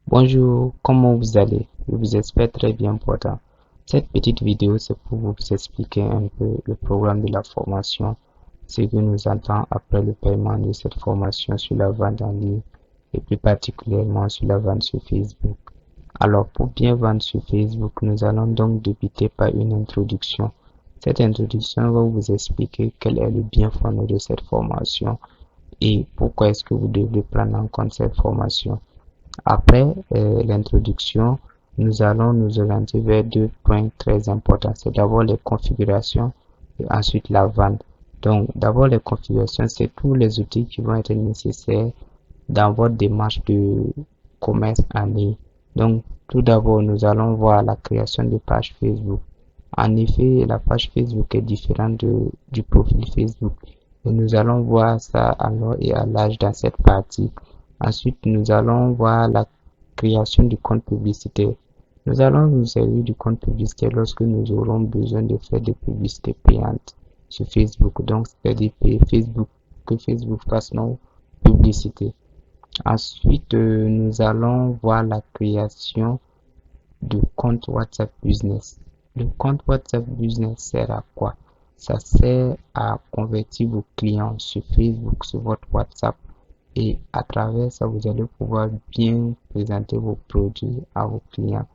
Bonjour, comment vous allez? Je vous espère très bien pourtant. Cette petite vidéo, c'est pour vous expliquer un peu le programme de la formation, ce que nous entendons après le paiement de cette formation sur la vente en ligne et plus particulièrement sur la vente sur Facebook. Alors, pour bien vendre sur Facebook, nous allons donc débuter par une introduction. Cette introduction va vous expliquer quel est le bien fondé de cette formation et pourquoi est-ce que vous devez prendre en compte cette formation. Après l'introduction, nous allons nous orienter vers deux points très importants. C'est d'abord les configurations et ensuite la vente. Donc, d'abord les configurations, c'est tous les outils qui vont être nécessaires dans votre démarche de commerce en ligne. Donc, tout d'abord, nous allons voir la création de page Facebook. En effet, la page Facebook est différente du profil Facebook. Et nous allons voir ça à l'heure et à l'âge dans cette partie. Ensuite, nous allons voir la création du compte publicitaire. Nous allons nous servir du compte publicitaire lorsque nous aurons besoin de faire des publicités payantes sur Facebook. Donc, c'est-à-dire que Facebook fasse nos publicités. Ensuite, nous allons voir la création du compte WhatsApp Business. Le compte WhatsApp Business sert à quoi? Ça sert à convertir vos clients sur Facebook, sur votre WhatsApp. Et à travers ça, vous allez pouvoir bien présenter vos produits à vos clients.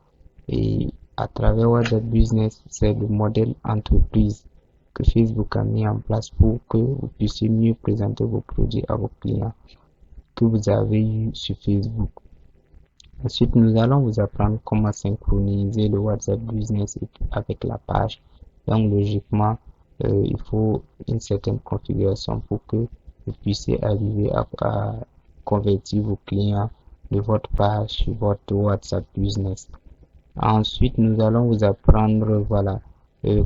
Et à travers WhatsApp Business, c'est le modèle entreprise que Facebook a mis en place pour que vous puissiez mieux présenter vos produits à vos clients que vous avez eu sur Facebook. Ensuite, nous allons vous apprendre comment synchroniser le WhatsApp Business avec la page. Donc, logiquement, il faut une certaine configuration pour que vous puissiez arriver à convertir vos clients de votre page sur votre WhatsApp Business. Ensuite, nous allons vous apprendre, voilà,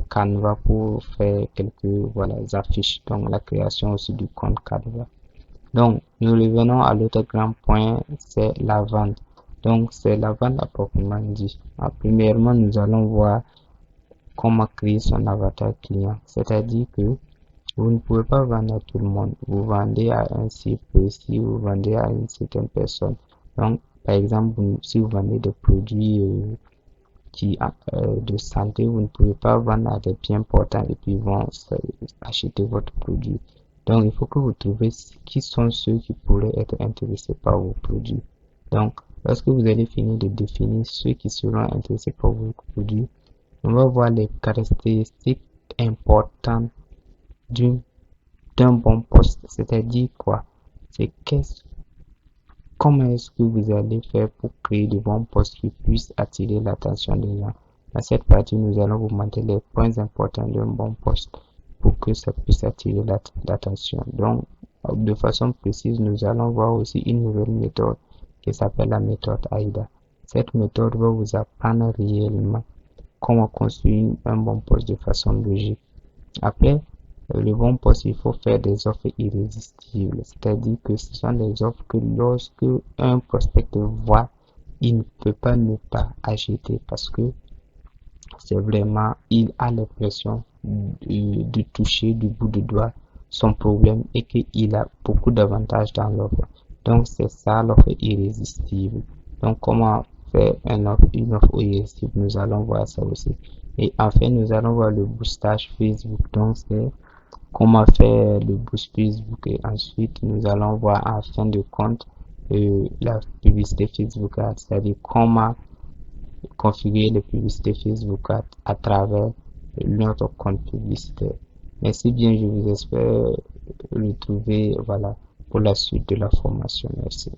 Canva pour faire quelques, voilà, affiches. Donc, la création aussi du compte Canva. Donc, nous revenons à l'autre grand point, c'est la vente. Donc, c'est la vente à proprement dit. Premièrement, nous allons voir comment créer son avatar client. C'est-à-dire que vous ne pouvez pas vendre à tout le monde. Vous vendez à un cible précis, vous vendez à une certaine personne. Donc, par exemple, si vous vendez des produits de santé, vous ne pouvez pas vendre à des biens portants et puis vont acheter votre produit. Donc, il faut que vous trouviez qui sont ceux qui pourraient être intéressés par vos produits. Donc, lorsque vous allez finir de définir ceux qui seront intéressés par vos produits, on va voir les caractéristiques importantes d'un bon poste. C'est-à-dire quoi? C'est comment est-ce que vous allez faire pour créer de bons posts qui puissent attirer l'attention des gens. Dans cette partie, nous allons vous montrer les points importants d'un bon post pour que ça puisse attirer l'attention. Donc, de façon précise, nous allons voir aussi une nouvelle méthode qui s'appelle la méthode AIDA. Cette méthode va vous apprendre réellement comment construire un bon post de façon logique. Après, le bon poste, il faut faire des offres irrésistibles. C'est-à-dire que ce sont des offres que lorsque un prospect voit, il ne peut pas ne pas acheter parce que c'est vraiment, il a l'impression de toucher du bout de doigt son problème et qu'il a beaucoup d'avantages dans l'offre. Donc, c'est ça l'offre irrésistible. Donc, comment faire une offre irrésistible? Nous allons voir ça aussi. Et enfin, nous allons voir le boostage Facebook. Donc, c'est comment faire le boost Facebook et ensuite nous allons voir en fin de compte la publicité Facebook Ads, c'est-à-dire comment configurer les publicités Facebook Ads à travers notre compte publicitaire. Merci bien, je vous espère retrouver voilà pour la suite de la formation. Merci.